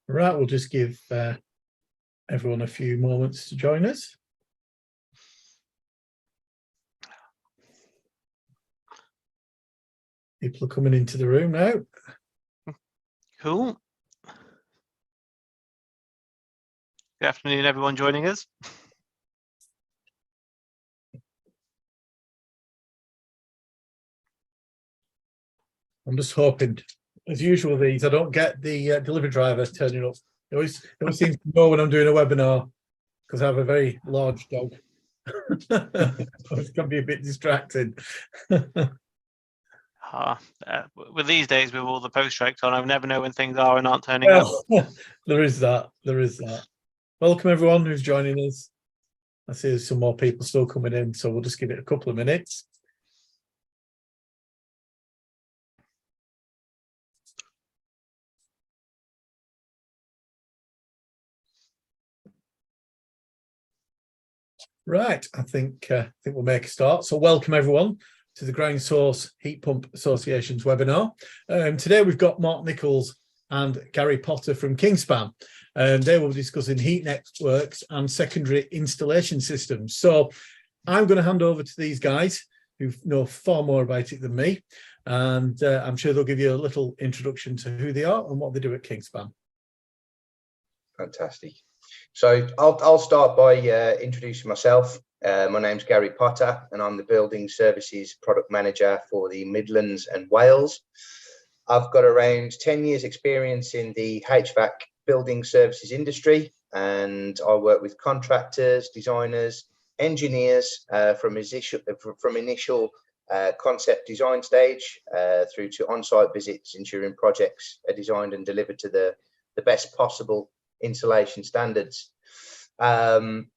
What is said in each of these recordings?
Right, we'll just give everyone a few moments to join us. People are coming into the room now. Cool. Good afternoon, everyone joining us. I'm just hoping, as usual, I don't get the delivery drivers turning up. They always seem to know when I'm doing a webinar because I have a very large dog. It's going to be a bit distracting. With these days, with all the post strikes on, I never know when things are and aren't turning up. There is that. There is that. Welcome, everyone who's joining us. I see there's some more people still coming in, so we'll just give it a couple of minutes. Right, I think we'll make a start. So welcome everyone to the Ground Source Heat Pump Association's webinar. Today we've got Mark Nichols and Gary Potter from Kingspan. They will be discussing heat networks and secondary installation systems. So I'm going to hand over to these guys who know far more about it than me. And I'm sure they'll give you a little introduction to who they are and what they do at Kingspan. Fantastic. So I'll start by introducing myself. My name's Gary Potter and I'm the Building Services Product Manager for the Midlands and Wales. I've got around 10 years experience in the HVAC building services industry, and I work with contractors, designers, engineers from initial concept design stage through to on-site visits, ensuring projects are designed and delivered to the best possible installation standards. I'm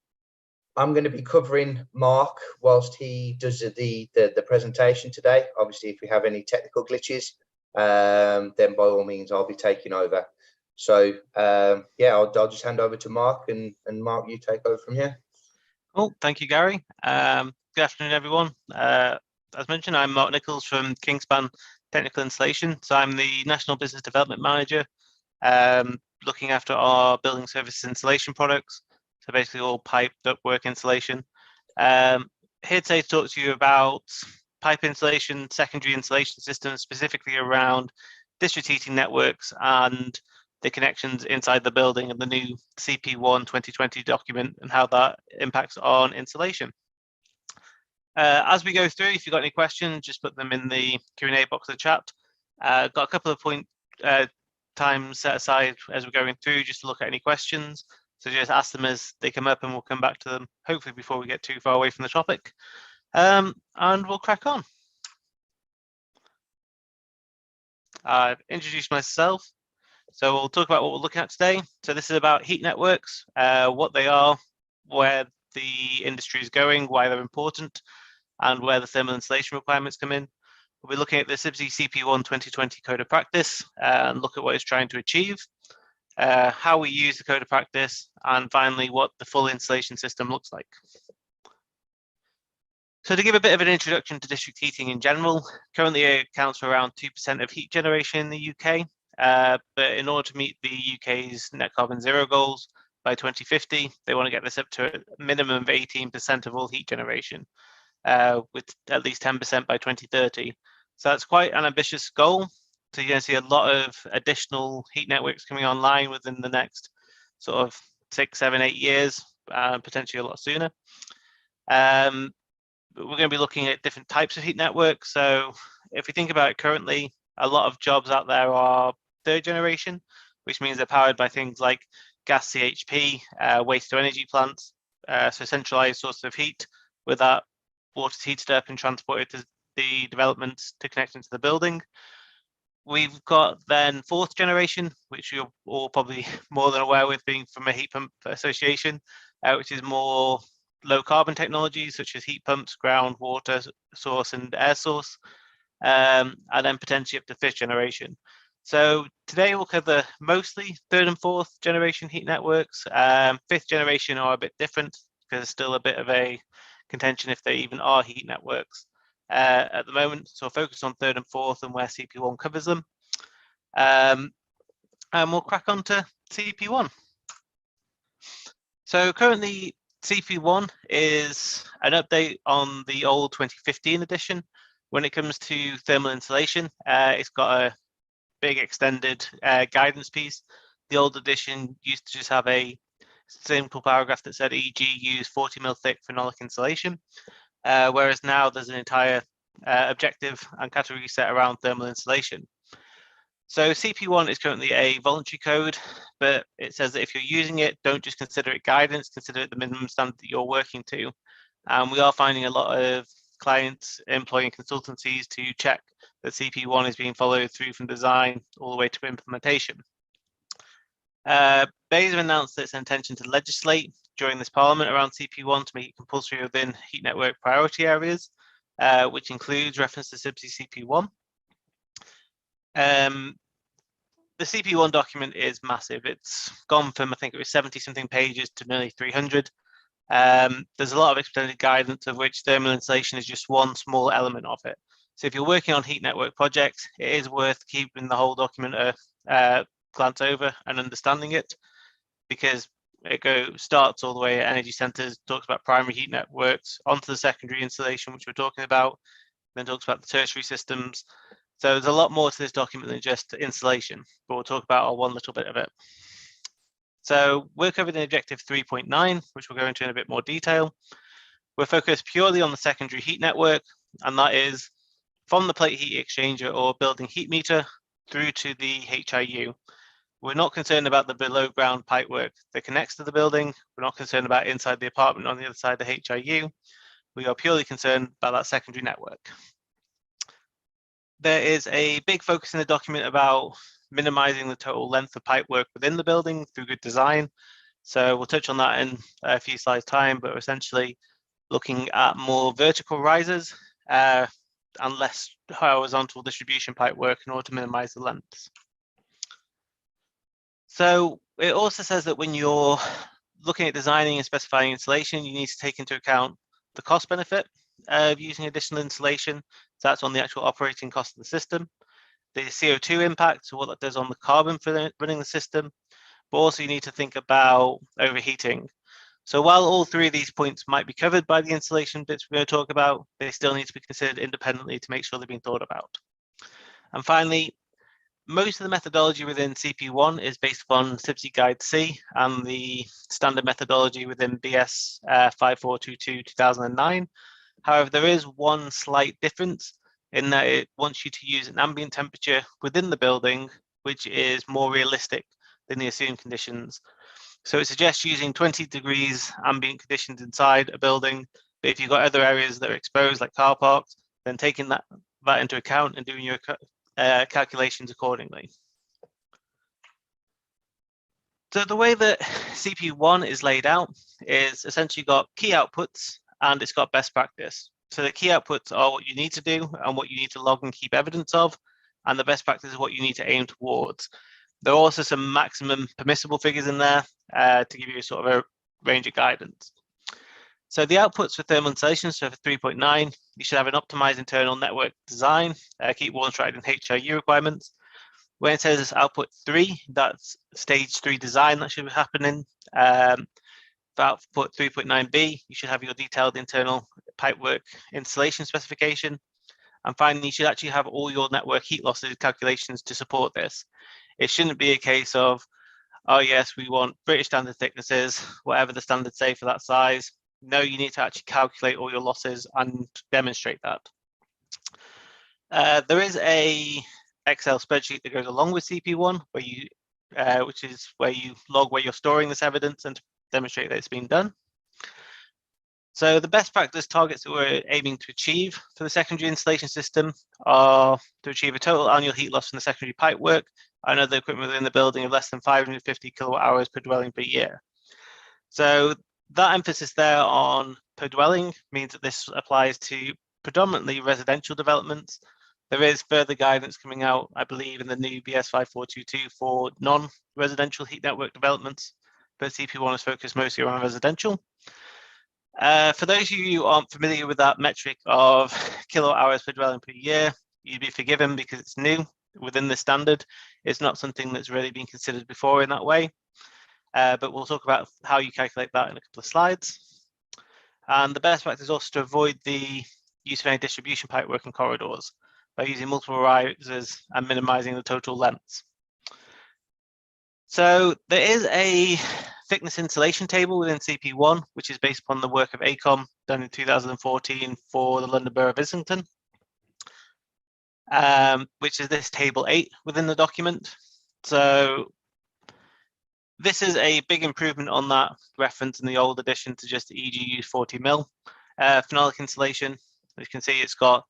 going to be covering Mark whilst he does the presentation today. Obviously, if we have any technical glitches, then by all means I'll be taking over. So yeah, I'll just hand over to Mark, and Mark, you take over from here. Cool, thank you, Gary. Good afternoon, everyone. As mentioned, I'm Mark Nichols from Kingspan Technical Installation. So I'm the National Business Development Manager, looking after our building services installation products. So basically all pipe ductwork installation. Here today to talk to you about pipe installation, secondary installation systems, specifically around district heating networks and the connections inside the building and the new CP1 2020 document and how that impacts on installation. As we go through, if you've got any questions, just put them in the Q&A box of the chat. Got a couple of times set aside as we're going through just to look at any questions. So just ask them as they come up and we'll come back to them, hopefully before we get too far away from the topic. And we'll crack on. I've introduced myself. So we'll talk about what we're looking at today. So this is about heat networks, what they are, where the industry is going, why they're important, and where the thermal installation requirements come in. We'll be looking at the CIBSE CP1 2020 Code of Practice and look at what it's trying to achieve, how we use the Code of Practice, and finally what the full installation system looks like. So to give a bit of an introduction to district heating in general, currently it accounts for around 2% of heat generation in the UK. But in order to meet the UK's net carbon zero goals by 2050, they want to get this up to a minimum of 18% of all heat generation, with at least 10% by 2030. So that's quite an ambitious goal. So you're going to see a lot of additional heat networks coming online within the next sort of 6, 7, 8 years, potentially a lot sooner. But we're going to be looking at different types of heat networks. So if we think about it currently, a lot of jobs out there are third generation, which means they're powered by things like gas CHP, waste to energy plants, so centralized sources of heat, where that water's heated up and transported to the developments to connect into the building. We've got then fourth generation, which you're all probably more than aware with being from a heat pump association, which is more low carbon technologies such as heat pumps, groundwater source and air source, and then potentially up to fifth generation. So today we'll cover mostly third and fourth generation heat networks. Fifth generation are a bit different because there's still a bit of a contention if they even are heat networks at the moment. So we'll focus on third and fourth and where CP1 covers them. And we'll crack on to CP1. So currently CP1 is an update on the old 2015 edition. When it comes to thermal insulation, it's got a big extended guidance piece. The old edition used to just have a simple paragraph that said, e.g. use 40 mil thick phenolic insulation, whereas now there's an entire objective and category set around thermal insulation. So CP1 is currently a voluntary code, but it says that if you're using it, don't just consider it guidance, consider it the minimum standard that you're working to. And we are finding a lot of clients employing consultancies to check that CP1 is being followed through from design all the way to implementation. BEIS have announced its intention to legislate during this parliament around CP1 to make it compulsory within heat network priority areas, which includes reference to CIBSE CP1. The CP1 document is massive. It's gone from, I think it was 70 something pages to nearly 300. There's a lot of extended guidance, of which thermal insulation is just one small element of it. So if you're working on heat network projects, it is worth keeping the whole document a glance over and understanding it, because it starts all the way at energy centers, talks about primary heat networks, onto the secondary insulation, which we're talking about, then talks about the tertiary systems. So there's a lot more to this document than just insulation, but we'll talk about one little bit of it. So we're covered in Objective 3.9, which we'll go into in a bit more detail. We're focused purely on the secondary heat network, and that is from the plate heat exchanger or building heat meter through to the HIU. We're not concerned about the below ground pipework that connects to the building. We're not concerned about inside the apartment on the other side of the HIU. We are purely concerned about that secondary network. There is a big focus in the document about minimizing the total length of pipework within the building through good design. So we'll touch on that in a few slides time, but we're essentially looking at more vertical rises and less horizontal distribution pipework in order to minimize the lengths. So it also says that when you're looking at designing and specifying insulation, you need to take into account the cost benefit of using additional insulation. So that's on the actual operating cost of the system, the CO2 impact, so what that does on the carbon for running the system, but also you need to think about overheating. So while all three of these points might be covered by the insulation bits we're going to talk about, they still need to be considered independently to make sure they're being thought about. And finally, most of the methodology within CP1 is based upon CIBSE Guide C and the standard methodology within BS 5422/2009. However, there is one slight difference in that it wants you to use an ambient temperature within the building, which is more realistic than the assumed conditions. So it suggests using 20 degrees ambient conditions inside a building, but if you've got other areas that are exposed, like car parks, then taking that into account and doing your calculations accordingly. So the way that CP1 is laid out is essentially got key outputs and it's got best practice. So the key outputs are what you need to do and what you need to log and keep evidence of, and the best practice is what you need to aim towards. There are also some maximum permissible figures in there to give you sort of a range of guidance. So the outputs for thermal insulation, so for 3.9, you should have an optimized internal network design, keep one stride in HIU requirements. When it says output 3, that's stage 3 design that should be happening. For output 3.9b, you should have your detailed internal pipework installation specification. And finally, you should actually have all your network heat losses calculations to support this. It shouldn't be a case of, oh yes, we want British standard thicknesses, whatever the standards say for that size. No, you need to actually calculate all your losses and demonstrate that. There is a Excel spreadsheet that goes along with CP1, where you, which is where you log where you're storing this evidence and to demonstrate that it's been done. So the best practice targets that we're aiming to achieve for the secondary installation system are to achieve a total annual heat loss from the secondary pipework and other equipment within the building of less than 550 kilowatt hours per dwelling per year. So that emphasis there on per dwelling means that this applies to predominantly residential developments. There is further guidance coming out, I believe, in the new BS 5422 for non-residential heat network developments, but CP1 is focused mostly around residential. For those of you who aren't familiar with that metric of kilowatt hours per dwelling per year, you'd be forgiven because it's new. within this standard. It's not something that's really been considered before in that way, but we'll talk about how you calculate that in a couple of slides. And the best practice is also to avoid the use of any distribution pipe work in corridors by using multiple risers and minimizing the total lengths. So there is a thickness insulation table within CP1, which is based upon the work of ACOM done in 2014 for the London Borough of Islington, which is this table 8 within the document. So this is a big improvement on that reference in the old edition to just EGU 40 mil. Phenolic insulation, as you can see, it's got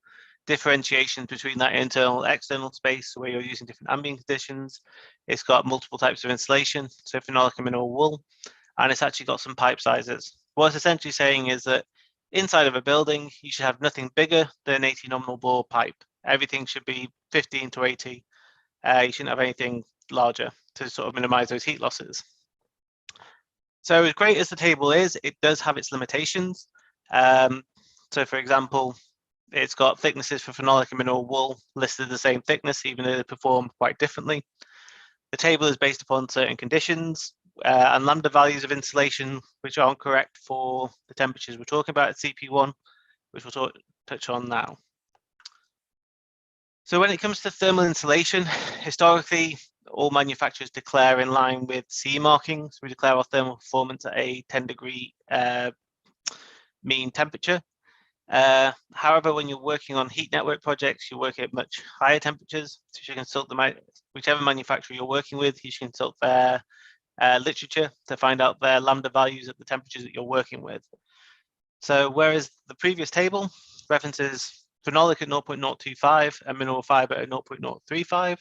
differentiation between that internal and external space where you're using different ambient conditions. It's got multiple types of insulation, so phenolic and mineral wool, and it's actually got some pipe sizes. What it's essentially saying is that inside of a building, you should have nothing bigger than 80 nominal bore pipe. Everything should be 15 to 80. You shouldn't have anything larger to sort of minimize those heat losses. So as great as the table is, it does have its limitations. So for example, it's got thicknesses for phenolic and mineral wool listed the same thickness, even though they perform quite differently. The table is based upon certain conditions and lambda values of insulation, which aren't correct for the temperatures we're talking about at CP1, which we'll touch on now. So when it comes to thermal insulation, historically, all manufacturers declare in line with CE markings. We declare our thermal performance at a 10-degree mean temperature. However, when you're working on heat network projects, you're working at much higher temperatures. So you should consult whichever manufacturer you're working with, you should consult their literature to find out their lambda values at the temperatures that you're working with. So whereas the previous table references phenolic at 0.025 and mineral fiber at 0.035,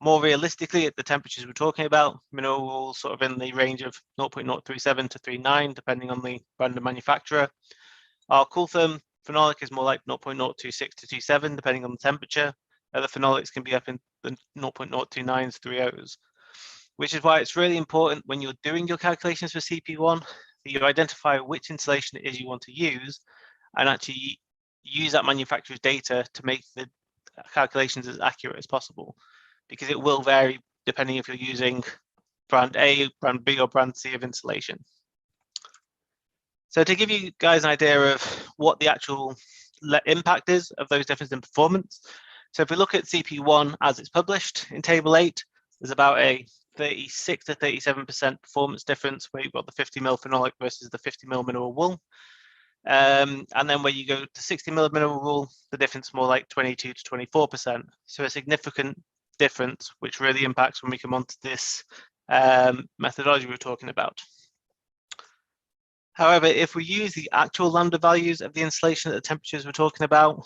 more realistically at the temperatures we're talking about, mineral wool sort of in the range of 0.037 to 39, depending on the brand and manufacturer. Our cool therm phenolic is more like 0.026 to 27, depending on the temperature. Other phenolics can be up in the 0.029s, 30s, which is why it's really important when you're doing your calculations for CP1 that you identify which insulation it is you want to use and actually use that manufacturer's data to make the calculations as accurate as possible, because it will vary depending if you're using brand A, brand B, or brand C of insulation. So to give you guys an idea of what the actual impact is of those differences in performance, so if we look at CP1 as it's published in Table 8, there's about a 36 to 37% performance difference where you've got the 50 mil phenolic versus the 50 mil mineral wool. And then where you go to 60 mil mineral wool, the difference is more like 22 to 24%. So a significant difference, which really impacts when we come on to this methodology we're talking about. However, if we use the actual lambda values of the insulation at the temperatures we're talking about,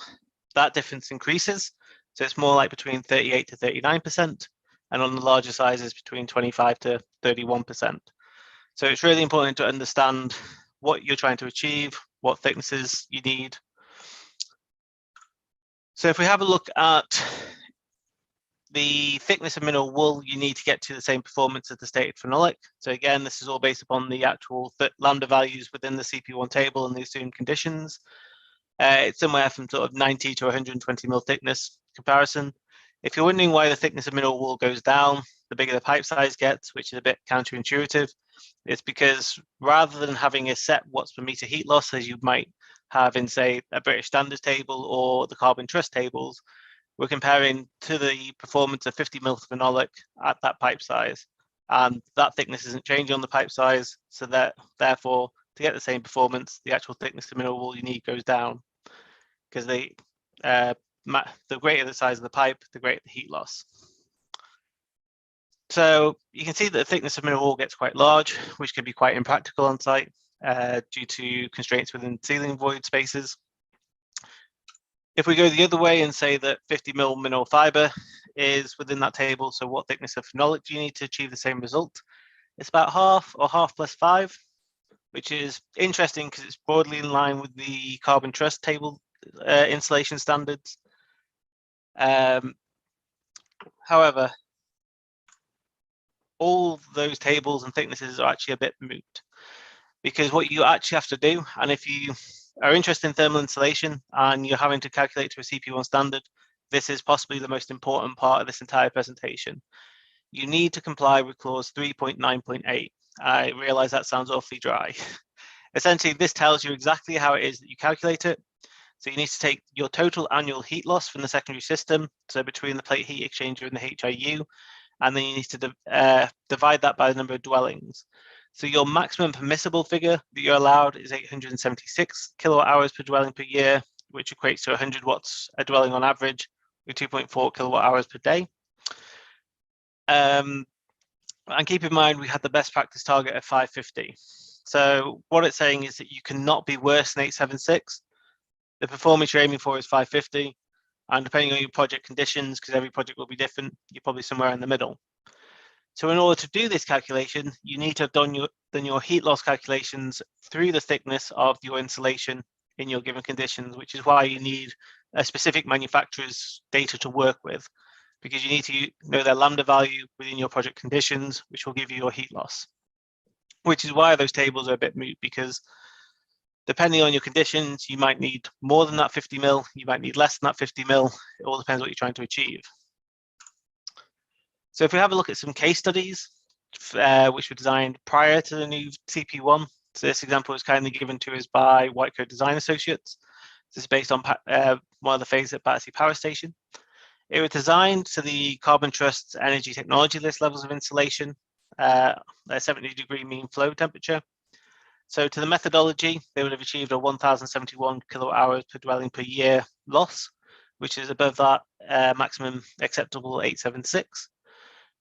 that difference increases. So it's more like between 38 to 39%, and on the larger sizes between 25 to 31%. So it's really important to understand what you're trying to achieve, what thicknesses you need. So if we have a look at the thickness of mineral wool you need to get to the same performance as the stated phenolic. So again, this is all based upon the actual lambda values within the CP1 table and the assumed conditions. It's somewhere from sort of 90 to 120 mil thickness comparison. If you're wondering why the thickness of mineral wool goes down, the bigger the pipe size gets, which is a bit counterintuitive, it's because rather than having a set watts per meter heat loss, as you might have in, say, a British Standards table or the Carbon Trust tables, we're comparing to the performance of 50 mil phenolic at that pipe size. And that thickness isn't changing on the pipe size, so that therefore, to get the same performance, the actual thickness of mineral wool you need goes down, because the greater the size of the pipe, the greater the heat loss. So you can see that the thickness of mineral wool gets quite large, which can be quite impractical on site due to constraints within ceiling void spaces. If we go the other way and say that 50 mil mineral fiber is within that table, so what thickness of phenolic do you need to achieve the same result? It's about half or half plus 5, which is interesting because it's broadly in line with the Carbon Trust table insulation standards. However, all those tables and thicknesses are actually a bit moot, because what you actually have to do, and if you are interested in thermal insulation and you're having to calculate to a CP1 standard, this is possibly the most important part of this entire presentation. You need to comply with clause 3.9.8. I realize that sounds awfully dry. Essentially, this tells you exactly how it is that you calculate it. So you need to take your total annual heat loss from the secondary system, so between the plate heat exchanger and the HIU, and then you need to divide that by the number of dwellings. So your maximum permissible figure that you're allowed is 876 kilowatt hours per dwelling per year, which equates to 100 watts a dwelling on average, with 2.4 kilowatt hours per day. And keep in mind, we had the best practice target of 550. So what it's saying is that you cannot be worse than 876. The performance you're aiming for is 550. And depending on your project conditions, because every project will be different, you're probably somewhere in the middle. So in order to do this calculation, you need to have done your heat loss calculations through the thickness of your insulation in your given conditions, which is why you need a specific manufacturer's data to work with, because you need to know their lambda value within your project conditions, which will give you your heat loss. Which is why those tables are a bit moot, because depending on your conditions, you might need more than that 50 mil, you might need less than that 50 mil. It all depends what you're trying to achieve. So if we have a look at some case studies, which were designed prior to the new CP1, so this example was kindly given to us by Whitecoat Design Associates. This is based on one of the phases at Battersea Power Station. It was designed to the Carbon Trust's energy technology list levels of insulation, a 70-degree mean flow temperature. So to the methodology, they would have achieved a 1,071 kilowatt hours per dwelling per year loss, which is above that maximum acceptable 876.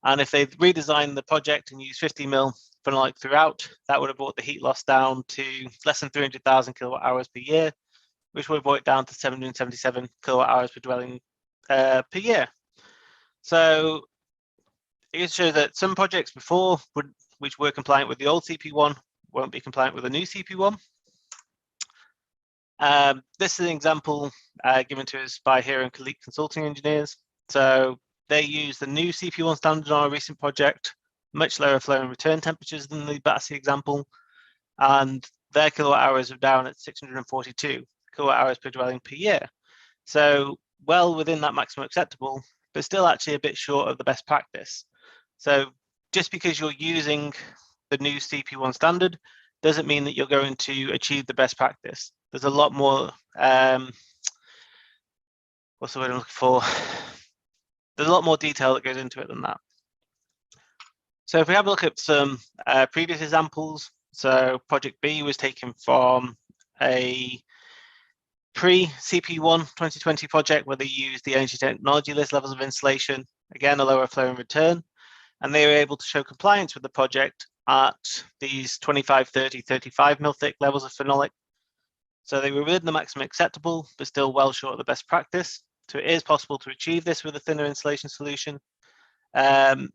And if they redesigned the project and used 50 mil phenolic throughout, that would have brought the heat loss down to less than 300,000 kilowatt hours per year, which would have brought it down to 777 kilowatt hours per dwelling per year. So it shows that some projects before, which were compliant with the old CP1, won't be compliant with the new CP1. This is an example given to us by Hero and Colleague Consulting Engineers. So they use the new CP1 standard on a recent project, much lower flow and return temperatures than the Battersea example, and their kilowatt hours are down at 642 kilowatt hours per dwelling per year. So well within that maximum acceptable, but still actually a bit short of the best practice. So just because you're using the new CP1 standard doesn't mean that you're going to achieve the best practice. There's a lot more, what's the word I'm looking for? There's a lot more detail that goes into it than that. So if we have a look at some previous examples, so project B was taken from a pre-CP1 2020 project where they used the energy technology list levels of insulation, again, a lower flow and return, and they were able to show compliance with the project at these 25, 30, 35 mil thick levels of phenolic. So they were within the maximum acceptable, but still well short of the best practice. So it is possible to achieve this with a thinner insulation solution. But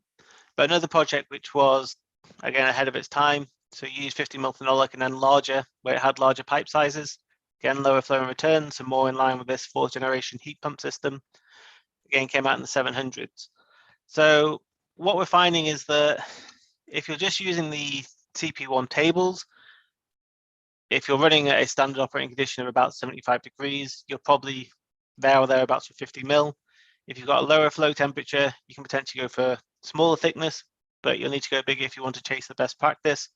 another project which was, again, ahead of its time, so you used 50 mil phenolic and then larger, where it had larger pipe sizes. Again, lower flow and return, so more in line with this fourth generation heat pump system. Again, came out in the 700s. So what we're finding is that if you're just using the CP1 tables, if you're running at a standard operating condition of about 75 degrees, you're probably there or thereabouts for 50 mil. If you've got a lower flow temperature, you can potentially go for smaller thickness, but you'll need to go bigger if you want to chase the best practice.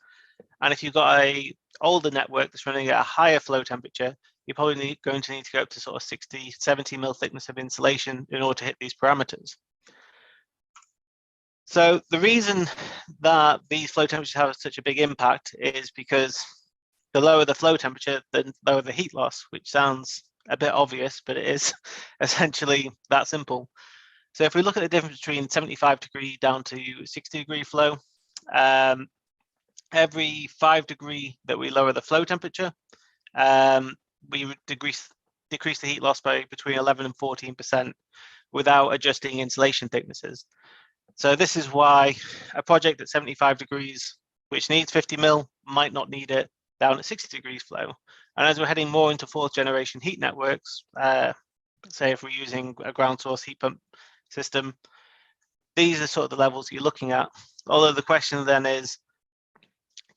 And if you've got a older network that's running at a higher flow temperature, you're probably going to need to go up to sort of 60, 70 mil thickness of insulation in order to hit these parameters. So the reason that these flow temperatures have such a big impact is because the lower the flow temperature, the lower the heat loss, which sounds a bit obvious, but it is essentially that simple. So if we look at the difference between 75 degree down to 60 degree flow, every 5 degree that we lower the flow temperature, we decrease the heat loss by between 11 and 14% without adjusting insulation thicknesses. So this is why a project at 75 degrees, which needs 50 mil, might not need it down at 60 degrees flow. And as we're heading more into fourth generation heat networks, say if we're using a ground source heat pump system, these are sort of the levels you're looking at. Although the question then is,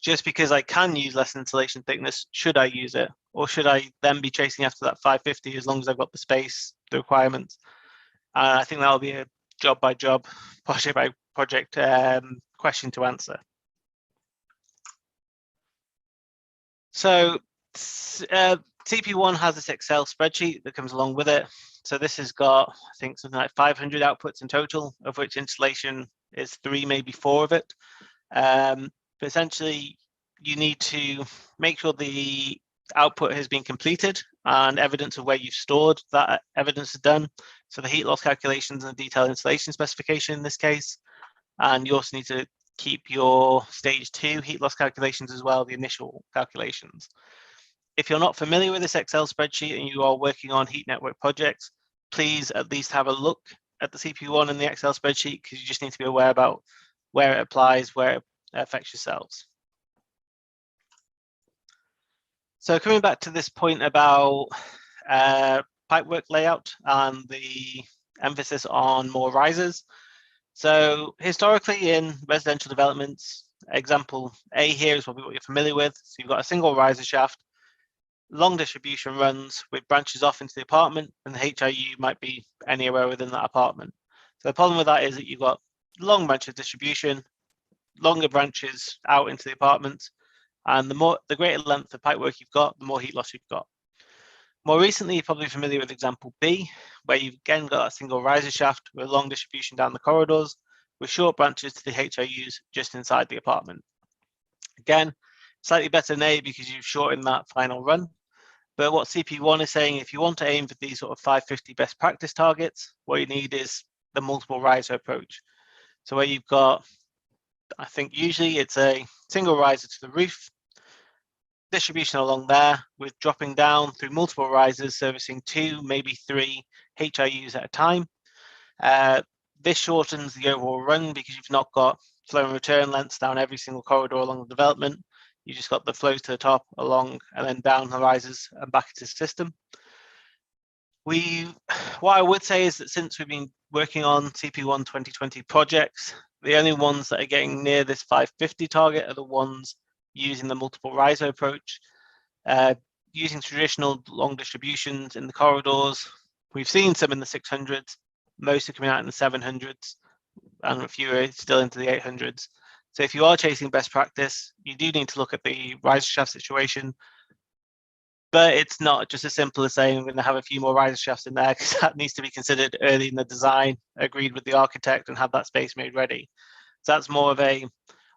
just because I can use less insulation thickness, should I use it? Or should I then be chasing after that 550 as long as I've got the space, the requirements? I think that'll be a job by job, project by project question to answer. So CP1 has this Excel spreadsheet that comes along with it. So this has got, I think, something like 500 outputs in total, of which installation is 3, maybe 4 of it. But essentially, you need to make sure the output has been completed and evidence of where you've stored that evidence is done. So the heat loss calculations and the detailed installation specification in this case. And you also need to keep your stage 2 heat loss calculations as well, the initial calculations. If you're not familiar with this Excel spreadsheet and you are working on heat network projects, please at least have a look at the CP1 in the Excel spreadsheet, because you just need to be aware about where it applies, where it affects yourselves. So coming back to this point about pipework layout and the emphasis on more risers. So historically in residential developments, example A here is probably what you're familiar with. So you've got a single riser shaft, long distribution runs with branches off into the apartment, and the HIU might be anywhere within that apartment. So the problem with that is that you've got long branch of distribution, longer branches out into the apartment, and the greater length of pipework you've got, the more heat loss you've got. More recently, you're probably familiar with example B, where you've again got a single riser shaft with long distribution down the corridors, with short branches to the HIUs just inside the apartment. Again, slightly better than A because you've shortened that final run. But what CP1 is saying, if you want to aim for these sort of 550 best practice targets, what you need is the multiple riser approach. So where you've got, I think usually it's a single riser to the roof, distribution along there with dropping down through multiple risers servicing 2, maybe 3 HIUs at a time. This shortens the overall run because you've not got flow and return lengths down every single corridor along the development. You just got the flows to the top, along, and then down the risers and back into the system. What I would say is that since we've been working on CP1 2020 projects, the only ones that are getting near this 550 target are the ones using the multiple riser approach. Using traditional long distributions in the corridors, we've seen some in the 600s, most are coming out in the 700s, and a few are still into the 800s. So if you are chasing best practice, you do need to look at the riser shaft situation, but it's not just as simple as saying I'm going to have a few more riser shafts in there, because that needs to be considered early in the design, agreed with the architect, and have that space made ready. So that's more of a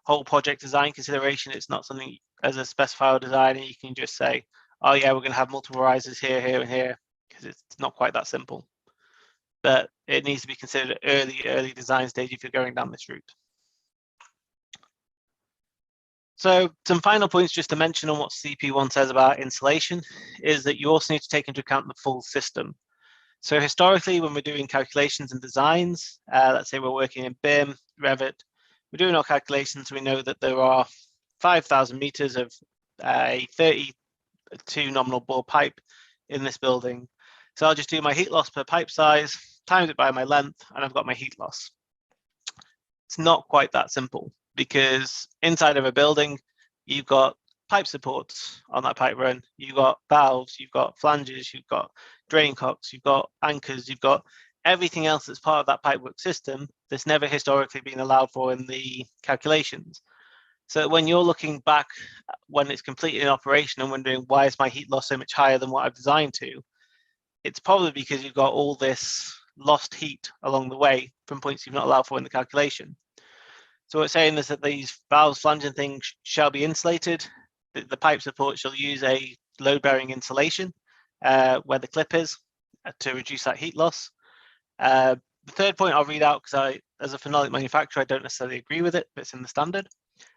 whole project design consideration. It's not something as a specifier designer you can just say, oh yeah, we're going to have multiple risers here, here, and here, because it's not quite that simple. But it needs to be considered early design stage if you're going down this route. So some final points just to mention on what CP1 says about insulation is that you also need to take into account the full system. So historically, when we're doing calculations and designs, let's say we're working in BIM, Revit, we're doing our calculations, we know that there are 5,000 meters of a 32 nominal bore pipe in this building. So I'll just do my heat loss per pipe size, times it by my length, and I've got my heat loss. It's not quite that simple, because inside of a building, you've got pipe supports on that pipe run, you've got valves, you've got flanges, you've got drain cocks, you've got anchors, you've got everything else that's part of that pipework system that's never historically been allowed for in the calculations. So when you're looking back when it's completely in operation and wondering why is my heat loss so much higher than what I've designed to, it's probably because you've got all this lost heat along the way from points you've not allowed for in the calculation. So what it's saying is that these valves, flange and things shall be insulated. The pipe support shall use a load-bearing insulation where the clip is to reduce that heat loss. The third point I'll read out because as a phenolic manufacturer, I don't necessarily agree with it, but it's in the standard.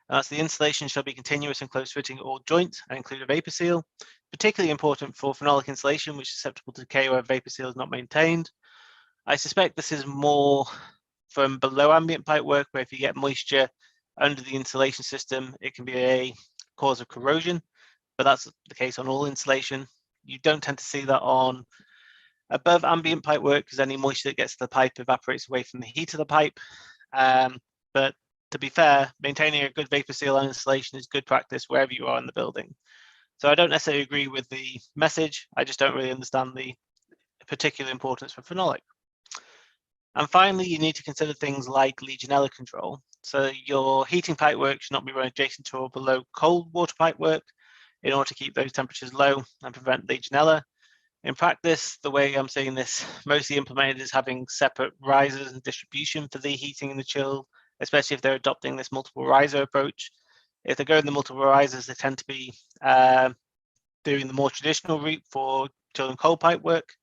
And that's the insulation shall be continuous and close fitting all joints and include a vapor seal, particularly important for phenolic insulation, which is susceptible to decay where vapor seal is not maintained. I suspect this is more from below ambient pipe work, where if you get moisture under the insulation system, it can be a cause of corrosion, but that's the case on all insulation. You don't tend to see that on above ambient pipe work, because any moisture that gets to the pipe evaporates away from the heat of the pipe. But to be fair, maintaining a good vapor seal on insulation is good practice wherever you are in the building. So I don't necessarily agree with the message. I just don't really understand the particular importance for phenolic. And finally, you need to consider things like Legionella control. So your heating pipework should not be run adjacent to or below cold water pipework in order to keep those temperatures low and prevent Legionella. In practice, the way I'm seeing this mostly implemented is having separate risers and distribution for the heating and the chill, especially if they're adopting this multiple riser approach. If they're going the multiple risers, they tend to be doing the more traditional route for chill and cold pipe work,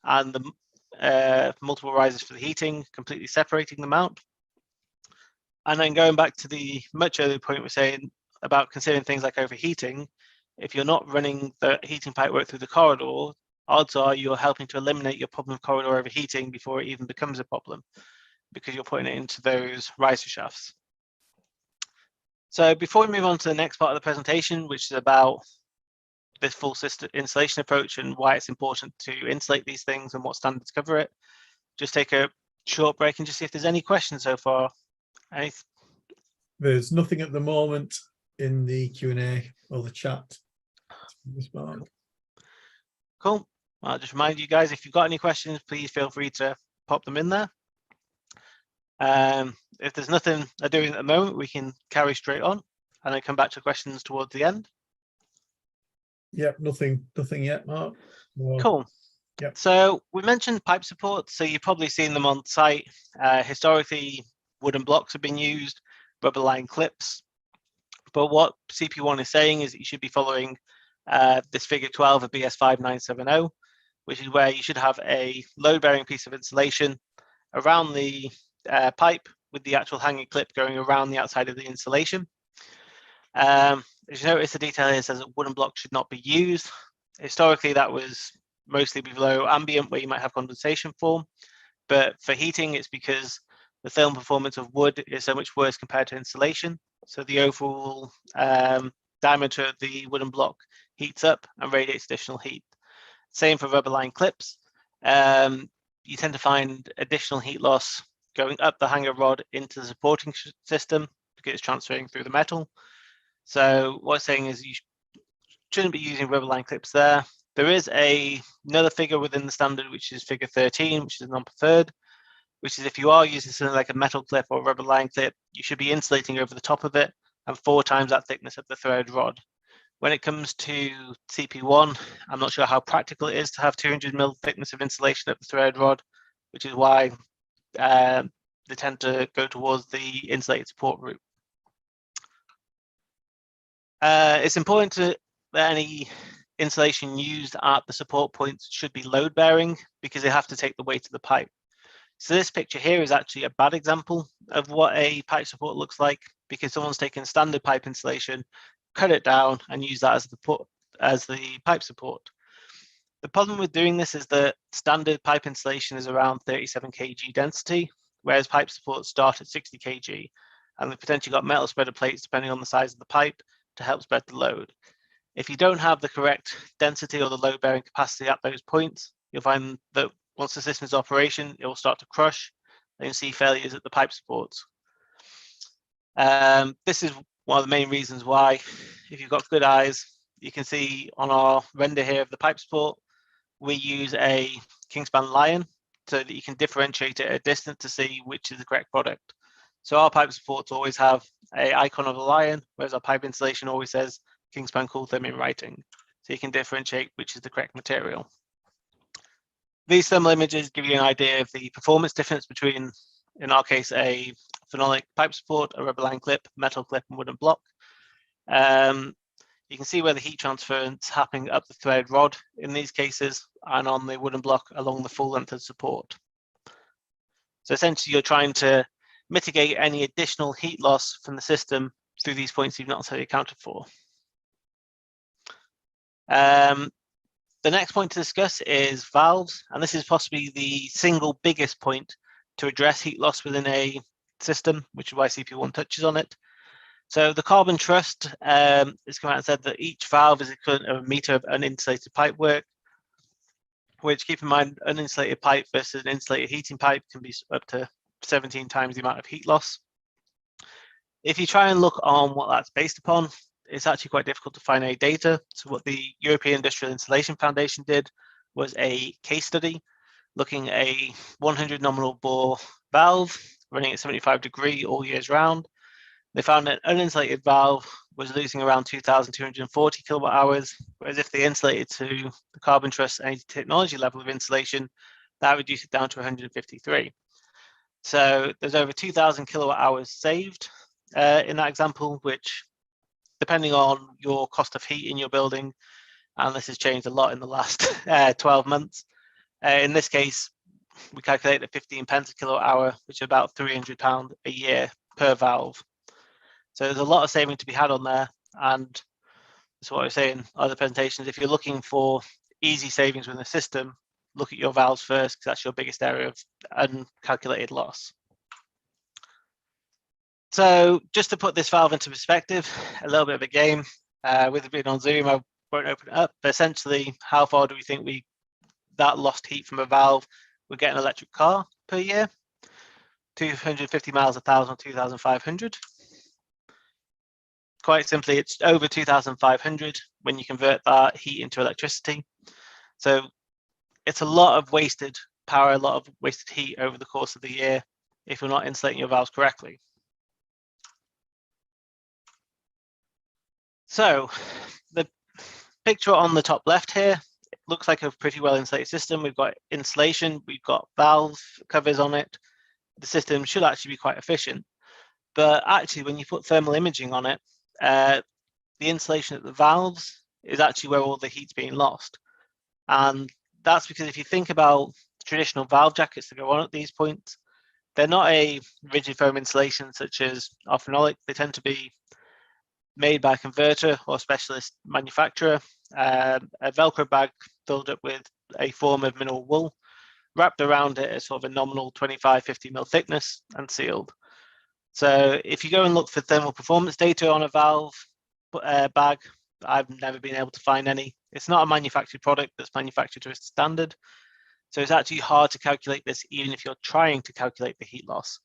and the multiple risers for the heating, completely separating them out. And then going back to the much earlier point we're saying about considering things like overheating, if you're not running the heating pipe work through the corridor, odds are you're helping to eliminate your problem of corridor overheating before it even becomes a problem, because you're putting it into those riser shafts. So before we move on to the next part of the presentation, which is about this full system installation approach and why it's important to insulate these things and what standards cover it, just take a short break and just see if there's any questions so far. There's nothing at the moment in the Q&A or the chat. Cool. I'll just remind you guys, if you've got any questions, please feel free to pop them in there. If there's nothing they're doing at the moment, we can carry straight on and then come back to questions towards the end. Yep, nothing yet, Mark. Well, cool. Yep. So we mentioned pipe support, so you've probably seen them on site. Historically, wooden blocks have been used, rubber line clips. But what CP1 is saying is that you should be following this figure 12 of BS5970, which is where you should have a load-bearing piece of insulation around the pipe with the actual hanging clip going around the outside of the insulation. As you notice, the detail here says that wooden blocks should not be used. Historically, that was mostly below ambient, where you might have condensation form. But for heating, it's because the thermal performance of wood is so much worse compared to insulation. So the overall diameter of the wooden block heats up and radiates additional heat. Same for rubber line clips. You tend to find additional heat loss going up the hanger rod into the supporting system because it's transferring through the metal. So what I'm saying is you shouldn't be using rubber line clips there. There is another figure within the standard, which is figure 13, which is non-preferred, which is if you are using something like a metal clip or rubber line clip, you should be insulating over the top of it and 4 times that thickness of the thread rod. When it comes to CP1, I'm not sure how practical it is to have 200 mil thickness of insulation at the thread rod, which is why they tend to go towards the insulated support route. It's important that any insulation used at the support points should be load bearing because they have to take the weight of the pipe. So this picture here is actually a bad example of what a pipe support looks like, because someone's taken standard pipe insulation, cut it down and use that as the pipe support. The problem with doing this is that standard pipe insulation is around 37 kg density, whereas pipe supports start at 60 kg, and they've potentially got metal spreader plates depending on the size of the pipe to help spread the load. If you don't have the correct density or the load bearing capacity at those points, you'll find that once the system is in operation, it will start to crush and you'll see failures at the pipe supports. This is one of the main reasons why, if you've got good eyes, you can see on our render here of the pipe support, we use a Kingspan Lion so that you can differentiate it at a distance to see which is the correct product. So our pipe supports always have an icon of a lion, whereas our pipe insulation always says Kingspan Cool Therm in writing. So you can differentiate which is the correct material. These thermal images give you an idea of the performance difference between, in our case, a phenolic pipe support, a rubber line clip, metal clip, and wooden block. You can see where the heat transference happening up the thread rod in these cases, and on the wooden block along the full length of support. So essentially, you're trying to mitigate any additional heat loss from the system through these points you've not necessarily accounted for. The next point to discuss is valves, and this is possibly the single biggest point to address heat loss within a system, which is why CP1 touches on it. So the Carbon Trust has come out and said that each valve is equivalent of a meter of uninsulated pipe work, which, keep in mind, uninsulated pipe versus an insulated heating pipe can be up to 17 times the amount of heat loss. If you try and look on what that's based upon, it's actually quite difficult to find any data. So what the European Industrial Insulation Foundation did was a case study looking at a 100 nominal bore valve running at 75 degree all years round. They found that an uninsulated valve was losing around 2,240 kilowatt hours, whereas if they insulated to the Carbon Trust energy technology level of insulation, that reduced it down to 153. So there's over 2,000 kilowatt hours saved in that example, which, depending on your cost of heat in your building, and this has changed a lot in the last 12 months. In this case, we calculate at 15 pence a kilowatt hour, which is about £300 a year per valve. So there's a lot of saving to be had on there. And that's what I was saying in other presentations. If you're looking for easy savings within the system, look at your valves first, because that's your biggest area of uncalculated loss. So just to put this valve into perspective, a little bit of a game. With it being on Zoom, I won't open it up, but essentially, how far do we think that lost heat from a valve would get an electric car per year? 250 miles, 1,000, 2,500. Quite simply, it's over 2,500 when you convert that heat into electricity. So it's a lot of wasted power, a lot of wasted heat over the course of the year if you're not insulating your valves correctly. So the picture on the top left here, it looks like a pretty well insulated system. We've got insulation, we've got valve covers on it. The system should actually be quite efficient. But actually, when you put thermal imaging on it, the insulation at the valves is actually where all the heat's being lost. And that's because if you think about traditional valve jackets that go on at these points, they're not a rigid foam insulation such as our phenolic. They tend to be made by a converter or specialist manufacturer, a Velcro bag filled up with a form of mineral wool, wrapped around it at sort of a nominal 25-50 mil thickness and sealed. So if you go and look for thermal performance data on a valve bag, I've never been able to find any. It's not a manufactured product that's manufactured to a standard. So it's actually hard to calculate this even if you're trying to calculate the heat loss.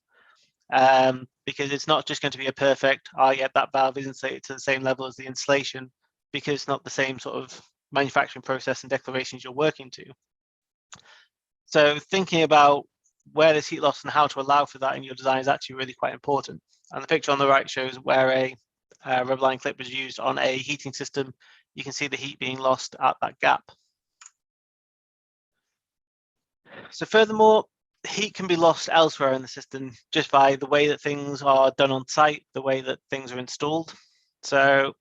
Because it's not just going to be a perfect, yeah, that valve is insulated to the same level as the insulation, because it's not the same sort of manufacturing process and declarations you're working to. So thinking about where there's heat loss and how to allow for that in your design is actually really quite important. And the picture on the right shows where a rubber line clip was used on a heating system. You can see the heat being lost at that gap. So furthermore, heat can be lost elsewhere in the system just by the way that things are done on site, the way that things are installed. So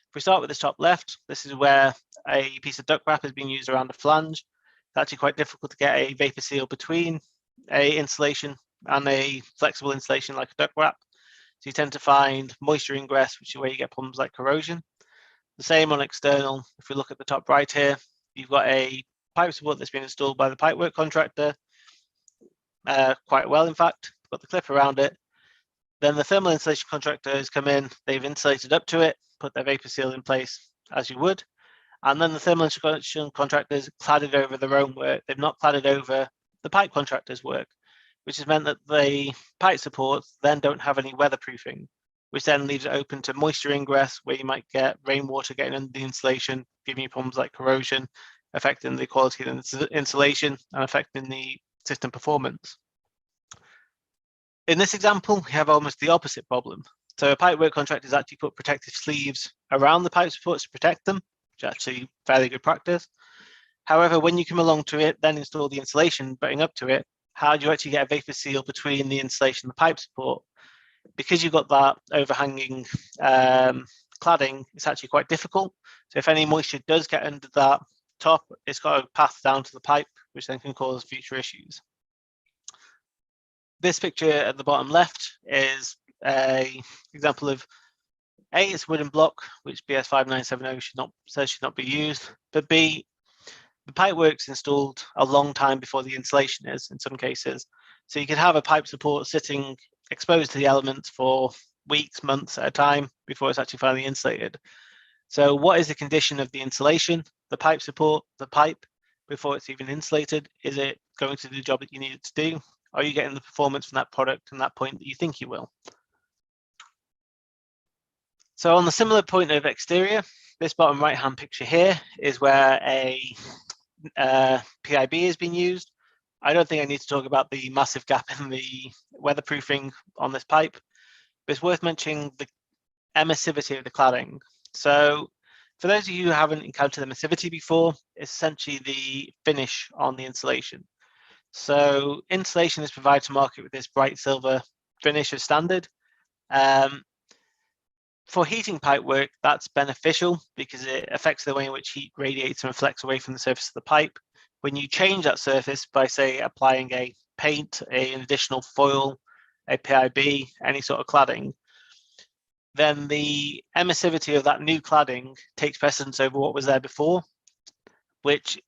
if we start with this top left, this is where a piece of duct wrap is being used around a flange. It's actually quite difficult to get a vapor seal between a insulation and a flexible insulation like a duct wrap. So you tend to find moisture ingress, which is where you get problems like corrosion. The same on external. If we look at the top right here, you've got a pipe support that's been installed by the pipework contractor, quite well in fact, got the clip around it. Then the thermal insulation contractor has come in, they've insulated up to it, put their vapor seal in place as you would, and then the thermal insulation contractors cladded over their own work. They've not cladded over the pipe contractor's work, which has meant that the pipe supports then don't have any weatherproofing, which then leaves it open to moisture ingress, where you might get rainwater getting under the insulation, giving you problems like corrosion, affecting the quality of the insulation and affecting the system performance. In this example, we have almost the opposite problem. So a pipework contractor has actually put protective sleeves around the pipe supports to protect them, which is actually fairly good practice. However, when you come along to it, then install the insulation butting up to it, how do you actually get a vapor seal between the insulation and the pipe support? Because you've got that overhanging cladding, it's actually quite difficult. So if any moisture does get under that top, it's got a path down to the pipe, which then can cause future issues. This picture at the bottom left is an example of it's a wooden block, which BS 5970 says should not be used, but B, the pipe work's installed a long time before the insulation is in some cases. So you could have a pipe support sitting exposed to the elements for weeks, months at a time before it's actually finally insulated. So what is the condition of the insulation, the pipe support, the pipe before it's even insulated? Is it going to do the job that you need it to do? Are you getting the performance from that product and that point that you think you will? So on the similar point of exterior, this bottom right-hand picture here is where a PIB has been used. I don't think I need to talk about the massive gap in the weatherproofing on this pipe, but it's worth mentioning the emissivity of the cladding. So for those of you who haven't encountered emissivity before, it's essentially the finish on the insulation. So insulation is provided to market with this bright silver finish as standard. For heating pipe work, that's beneficial because it affects the way in which heat radiates and reflects away from the surface of the pipe. When you change that surface by, say, applying a paint, an additional foil, a PIB, any sort of cladding, then the emissivity of that new cladding takes precedence over what was there before, which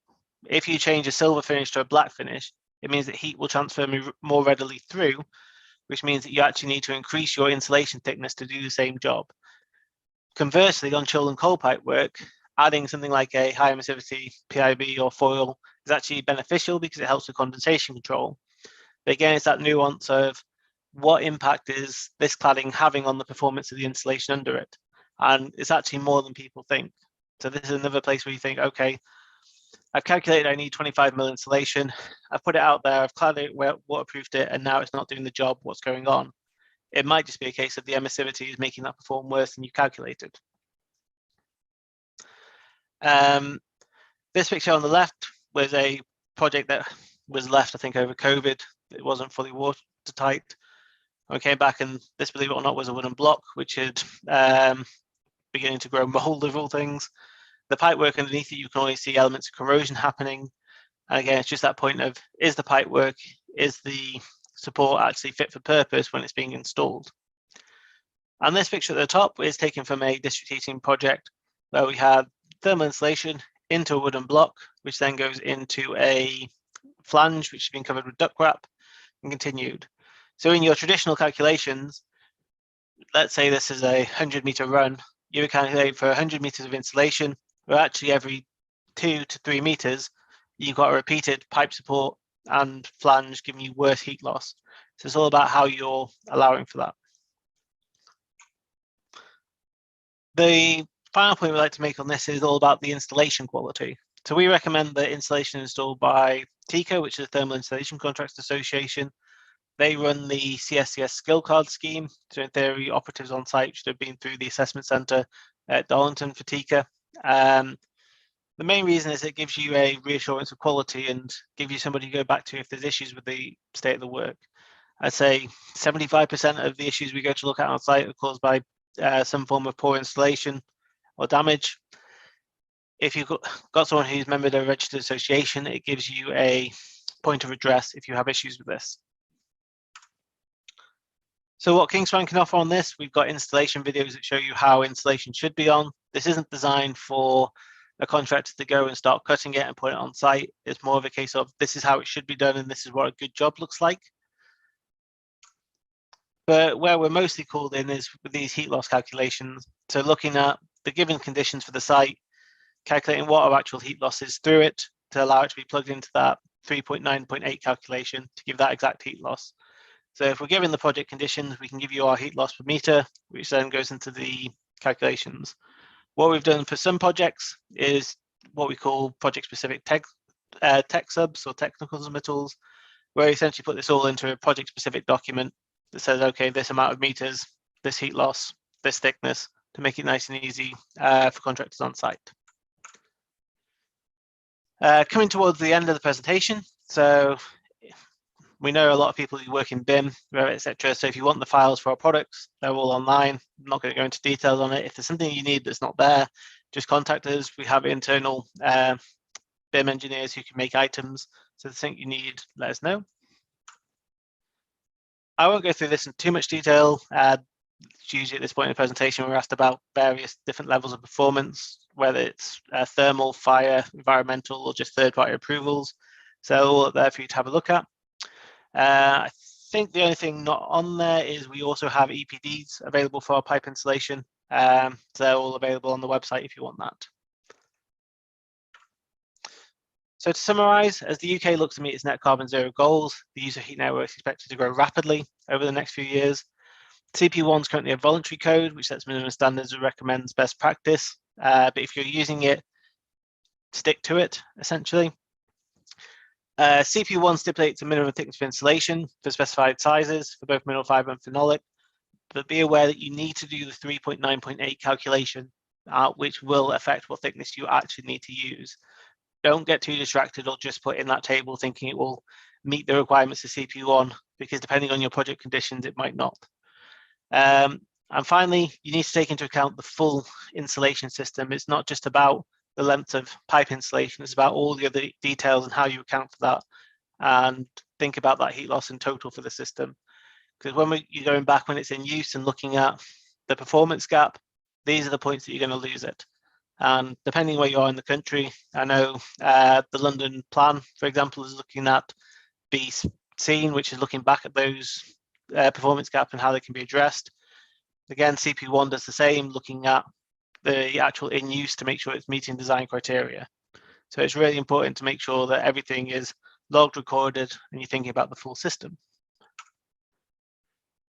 if you change a silver finish to a black finish, it means that heat will transfer more readily through, which means that you actually need to increase your insulation thickness to do the same job. Conversely, on chilled and cold pipe work, adding something like a high emissivity PIB or foil is actually beneficial because it helps with condensation control. But again, it's that nuance of what impact is this cladding having on the performance of the insulation under it? And it's actually more than people think. So this is another place where you think, okay, I've calculated I need 25 mil insulation. I've put it out there, I've cladded it, waterproofed it, and now it's not doing the job. What's going on? It might just be a case of the emissivity is making that perform worse than you calculated. This picture on the left was a project that was left, I think, over COVID. It wasn't fully watertight. We came back and this, believe it or not, was a wooden block, which had beginning to grow mold of all things. The pipe work underneath it, you can always see elements of corrosion happening. And again, it's just that point of, is the pipe work, is the support actually fit for purpose when it's being installed? And this picture at the top is taken from a district heating project where we had thermal insulation into a wooden block, which then goes into a flange, which has been covered with duct wrap and continued. So in your traditional calculations, let's say this is a 100-meter run, you would calculate for 100 meters of insulation, or actually every 2 to 3 meters, you've got a repeated pipe support and flange giving you worse heat loss. So it's all about how you're allowing for that. The final point we'd like to make on this is all about the installation quality. So we recommend that installation installed by TICA, which is the Thermal Installation Contracts Association. They run the CSCS skill card scheme. So in theory, operatives on site should have been through the assessment centre at Darlington for TICA. The main reason is it gives you a reassurance of quality and give you somebody to go back to if there's issues with the state of the work. I'd say 75% of the issues we go to look at on site are caused by some form of poor installation or damage. If you've got someone who's a member of a registered association, it gives you a point of redress if you have issues with this. So what Kingspan can offer on this, we've got installation videos that show you how installation should be on. This isn't designed for a contractor to go and start cutting it and put it on site. It's more of a case of this is how it should be done and this is what a good job looks like. But where we're mostly called in is with these heat loss calculations. So looking at the given conditions for the site, calculating what our actual heat loss is through it to allow it to be plugged into that 3.9.8 calculation to give that exact heat loss. So if we're given the project conditions, we can give you our heat loss per meter, which then goes into the calculations. What we've done for some projects is what we call project-specific tech subs or technical submittals, where we essentially put this all into a project-specific document that says, okay, this amount of meters, this heat loss, this thickness, to make it nice and easy for contractors on site. Coming towards the end of the presentation, so we know a lot of people who work in BIM, etc. So if you want the files for our products, they're all online. I'm not going to go into details on it. If there's something you need that's not there, just contact us. We have internal BIM engineers who can make items. So if there's something you need, let us know. I won't go through this in too much detail. Usually at this point in the presentation, we're asked about various different levels of performance, whether it's thermal, fire, environmental, or just third-party approvals. So all up there for you to have a look at. I think the only thing not on there is we also have EPDs available for our pipe installation. So they're all available on the website if you want that. So to summarise, as the UK looks to meet its net carbon zero goals, the use of heat network is expected to grow rapidly over the next few years. CP1 is currently a voluntary code, which sets minimum standards and recommends best practice. But if you're using it, stick to it, essentially. CP1 stipulates a minimum thickness of insulation for specified sizes for both mineral fibre and phenolic, but be aware that you need to do the 3.9.8 calculation, which will affect what thickness you actually need to use. Don't get too distracted or just put in that table thinking it will meet the requirements of CP1, because depending on your project conditions, it might not. And finally, you need to take into account the full insulation system. It's not just about the length of pipe insulation, it's about all the other details and how you account for that, and think about that heat loss in total for the system. Because when you're going back when it's in use and looking at the performance gap, these are the points that you're going to lose it. And depending where you are in the country, I know the London plan, for example, is looking at B-scene, which is looking back at those performance gap and how they can be addressed. Again, CP1 does the same, looking at the actual in use to make sure it's meeting design criteria. So it's really important to make sure that everything is logged, recorded, and you're thinking about the full system.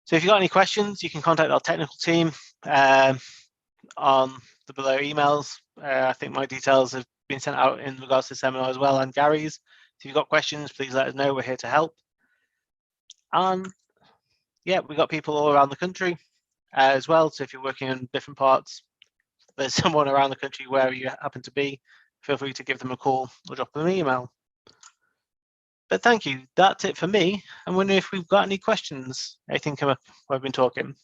So if you've got any questions, you can contact our technical team on the below emails. I think my details have been sent out in regards to the seminar as well, and Gary's. So if you've got questions, please let us know. We're here to help. And yeah, we've got people all around the country as well. So if you're working in different parts, there's someone around the country wherever you happen to be, feel free to give them a call or drop them an email. But thank you. That's it for me. I'm wondering if we've got any questions. Anything come up while I've been talking?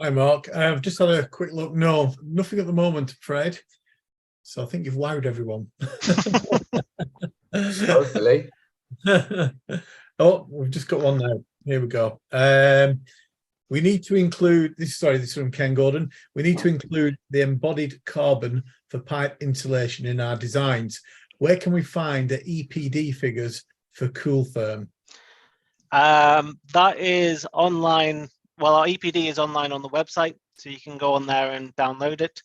Hi, Mark. I've just had a quick look. No, nothing at the moment, Fred. So I think you've wowed everyone. Hopefully. Oh, we've just got one now. Here we go. We need to include this. Sorry, this is from Ken Gordon. We need to include the embodied carbon for pipe insulation in our designs. Where can we find the EPD figures for Cooltherm? That is online. Well, our EPD is online on the website, so you can go on there and download it.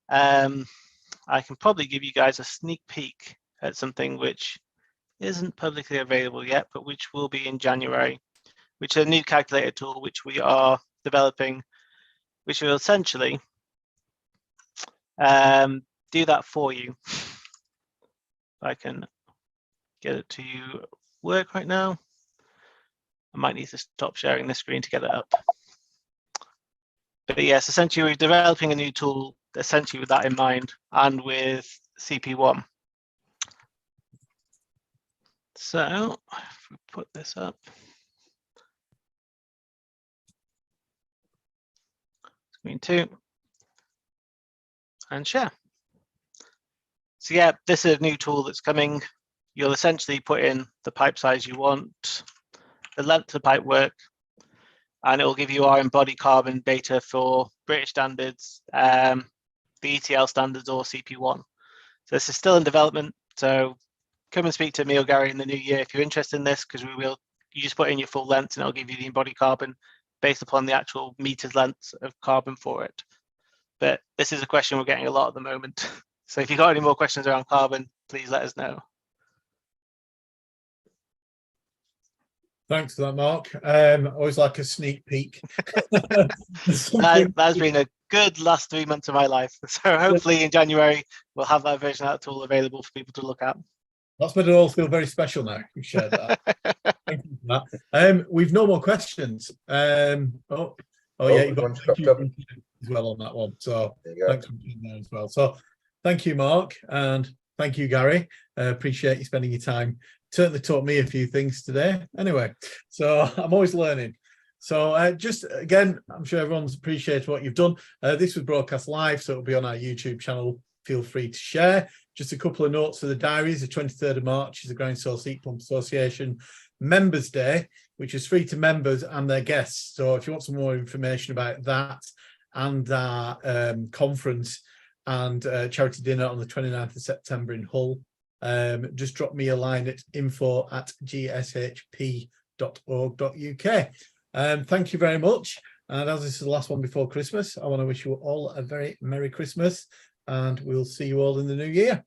I can probably give you guys a sneak peek at something which isn't publicly available yet, but which will be in January, which is a new calculator tool which we are developing, which will essentially do that for you. If I can get it to you work right now. I might need to stop sharing this screen to get it up. But yes, essentially we're developing a new tool essentially with that in mind and with CP1. So if we put this up. Screen 2 and share. So yeah, this is a new tool that's coming. You'll essentially put in the pipe size you want, the length of pipe work, and it will give you our embodied carbon data for British standards, the ETL standards or CP1. So this is still in development. So come and speak to me or Gary in the new year if you're interested in this, because you just put in your full length and it'll give you the embodied carbon based upon the actual meters length of carbon for it. But this is a question we're getting a lot at the moment. So if you've got any more questions around carbon, please let us know. Thanks for that, Mark. Always like a sneak peek. That's been a good last 3 months of my life. So hopefully in January, we'll have that version of that tool available for people to look at. That's made it all feel very special now. You shared that. Thank you for that. We've no more questions. Yeah, you've got as well on that one. So thanks for being there as well. So thank you, Mark, and thank you, Gary. Appreciate you spending your time. Certainly taught me a few things today. Anyway, so I'm always learning. So just again, I'm sure everyone's appreciated what you've done. This was broadcast live, so it'll be on our YouTube channel. Feel free to share. Just a couple of notes for the diaries. The 23rd of March is the Ground Source Heat Pump Association Members Day, which is free to members and their guests. So if you want some more information about that and our conference and charity dinner on the 29th of September in Hull, just drop me a line at info@gshp.org.uk. Thank you very much. And as this is the last one before Christmas, I want to wish you all a very Merry Christmas, and we'll see you all in the new year.